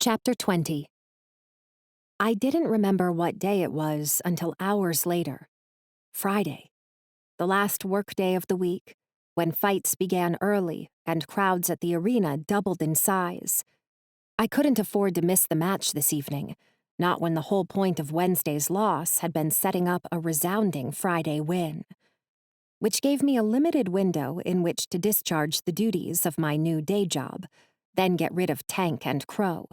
Chapter 20. I didn't remember what day it was until hours later. Friday, the last workday of the week, when fights began early and crowds at the arena doubled in size. I couldn't afford to miss the match this evening, not when the whole point of Wednesday's loss had been setting up a resounding Friday win, which gave me a limited window in which to discharge the duties of my new day job, then get rid of Tank and Crow.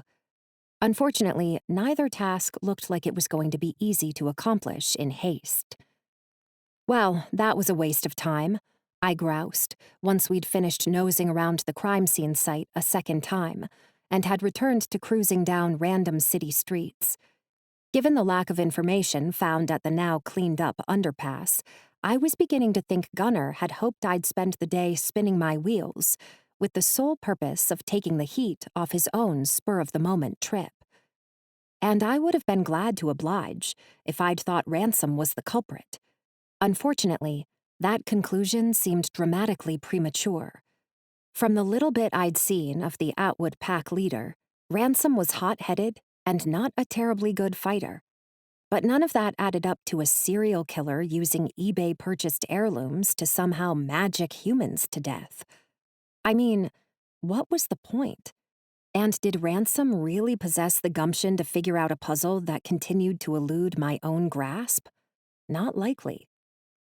Unfortunately, neither task looked like it was going to be easy to accomplish in haste. Well, that was a waste of time, I groused, once we'd finished nosing around the crime scene site a second time, and had returned to cruising down random city streets. Given the lack of information found at the now cleaned-up underpass, I was beginning to think Gunner had hoped I'd spend the day spinning my wheels, with the sole purpose of taking the heat off his own spur-of-the-moment trip. And I would have been glad to oblige if I'd thought Ransom was the culprit. Unfortunately, that conclusion seemed dramatically premature. From the little bit I'd seen of the Atwood pack leader, Ransom was hot-headed and not a terribly good fighter. But none of that added up to a serial killer using eBay-purchased heirlooms to somehow magic humans to death. I mean, what was the point? And did Ransom really possess the gumption to figure out a puzzle that continued to elude my own grasp? Not likely.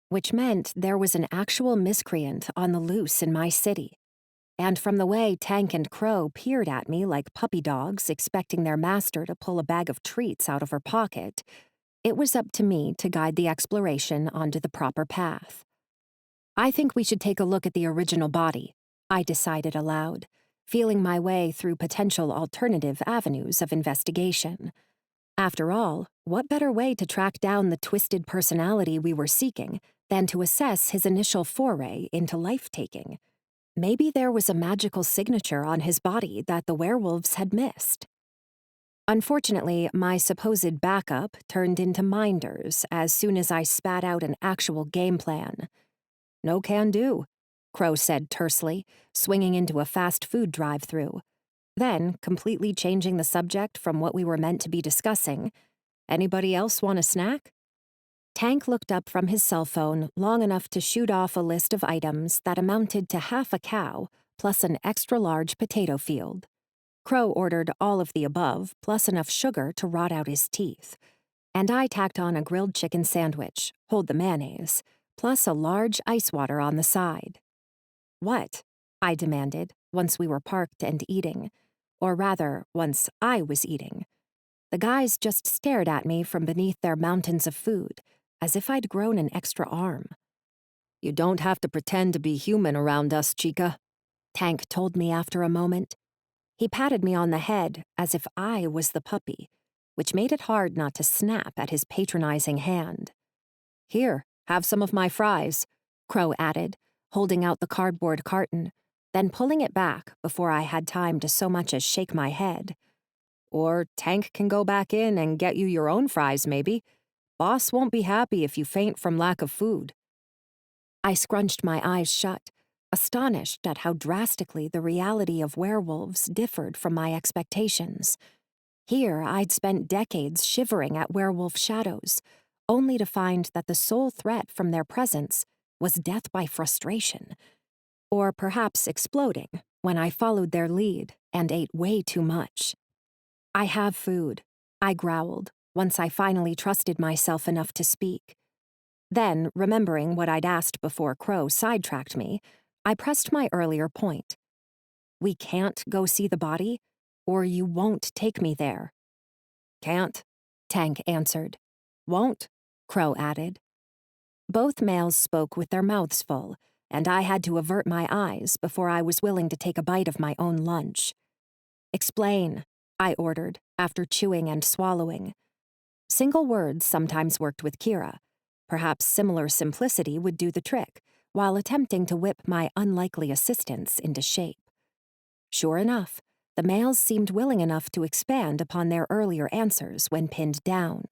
Which meant there was an actual miscreant on the loose in my city. And from the way Tank and Crow peered at me like puppy dogs expecting their master to pull a bag of treats out of her pocket, it was up to me to guide the exploration onto the proper path. I think we should take a look at the original body, I decided aloud, feeling my way through potential alternative avenues of investigation. After all, what better way to track down the twisted personality we were seeking than to assess his initial foray into life-taking? Maybe there was a magical signature on his body that the werewolves had missed. Unfortunately, my supposed backup turned into minders as soon as I spat out an actual game plan. "No can do," Crow said tersely, swinging into a fast food drive-thru. Then, completely changing the subject from what we were meant to be discussing, "Anybody else want a snack?" Tank looked up from his cell phone long enough to shoot off a list of items that amounted to half a cow plus an extra-large potato field. Crow ordered all of the above plus enough sugar to rot out his teeth, and I tacked on a grilled chicken sandwich, hold the mayonnaise, plus a large ice water on the side. "What?" I demanded, once we were parked and eating. Or rather, once I was eating. The guys just stared at me from beneath their mountains of food, as if I'd grown an extra arm. "You don't have to pretend to be human around us, Chica," Tank told me after a moment. He patted me on the head as if I was the puppy, which made it hard not to snap at his patronizing hand. "Here, have some of my fries," Crow added, holding out the cardboard carton, then pulling it back before I had time to so much as shake my head. "Or Tank can go back in and get you your own fries, maybe. Boss won't be happy if you faint from lack of food." I scrunched my eyes shut, astonished at how drastically the reality of werewolves differed from my expectations. Here, I'd spent decades shivering at werewolf shadows, only to find that the sole threat from their presence was death by frustration. Or perhaps exploding when I followed their lead and ate way too much. "I have food," I growled, once I finally trusted myself enough to speak. Then, remembering what I'd asked before Crow sidetracked me, I pressed my earlier point. "We can't go see the body, or you won't take me there." "Can't," Tank answered. "Won't," Crow added. Both males spoke with their mouths full, and I had to avert my eyes before I was willing to take a bite of my own lunch. "Explain," I ordered, after chewing and swallowing. Single words sometimes worked with Kira. Perhaps similar simplicity would do the trick, while attempting to whip my unlikely assistants into shape. Sure enough, the males seemed willing enough to expand upon their earlier answers when pinned down.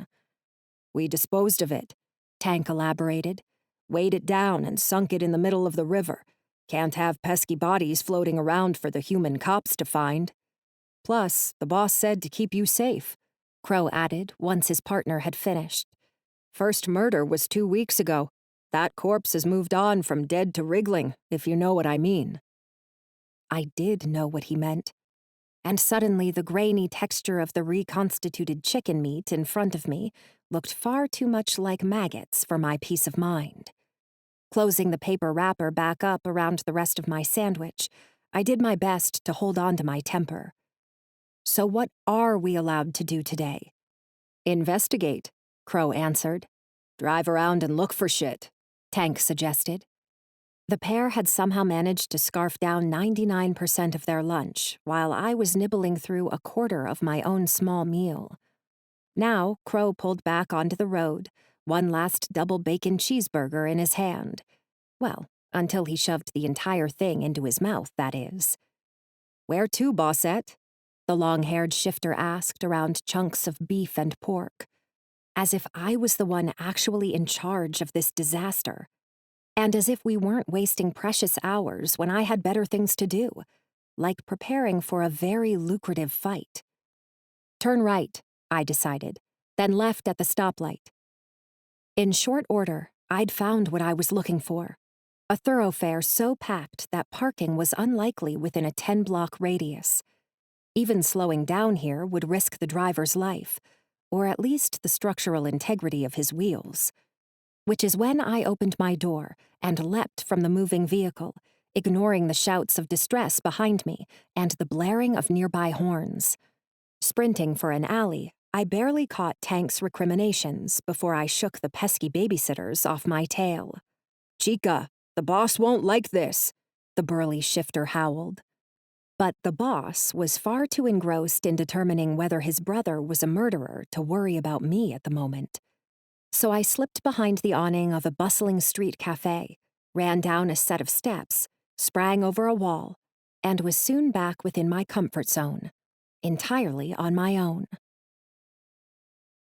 "We disposed of it," Tank elaborated. "Weighed it down and sunk it in the middle of the river. Can't have pesky bodies floating around for the human cops to find." Plus, the boss said to keep you safe, Crow added once his partner had finished. First murder was 2 weeks ago. That corpse has moved on from dead to wriggling, if you know what I mean. I did know what he meant. And suddenly the grainy texture of the reconstituted chicken meat in front of me looked far too much like maggots for my peace of mind. Closing the paper wrapper back up around the rest of my sandwich, I did my best to hold on to my temper. So what are we allowed to do today? Investigate, Crow answered. Drive around and look for shit, Tank suggested. The pair had somehow managed to scarf down 99% of their lunch, while I was nibbling through a quarter of my own small meal. Now, Crow pulled back onto the road, one last double bacon cheeseburger in his hand. Well, until he shoved the entire thing into his mouth, that is. Where to, bossette? The long-haired shifter asked around chunks of beef and pork. As if I was the one actually in charge of this disaster. And as if we weren't wasting precious hours when I had better things to do, like preparing for a very lucrative fight. Turn right, I decided, then left at the stoplight. In short order, I'd found what I was looking for. A thoroughfare so packed that parking was unlikely within a 10-block radius. Even slowing down here would risk the driver's life, or at least the structural integrity of his wheels. Which is when I opened my door and leapt from the moving vehicle, ignoring the shouts of distress behind me and the blaring of nearby horns. Sprinting for an alley, I barely caught Tank's recriminations before I shook the pesky babysitters off my tail. Chica, the boss won't like this, the burly shifter howled. But the boss was far too engrossed in determining whether his brother was a murderer to worry about me at the moment. So I slipped behind the awning of a bustling street cafe, ran down a set of steps, sprang over a wall, and was soon back within my comfort zone, entirely on my own.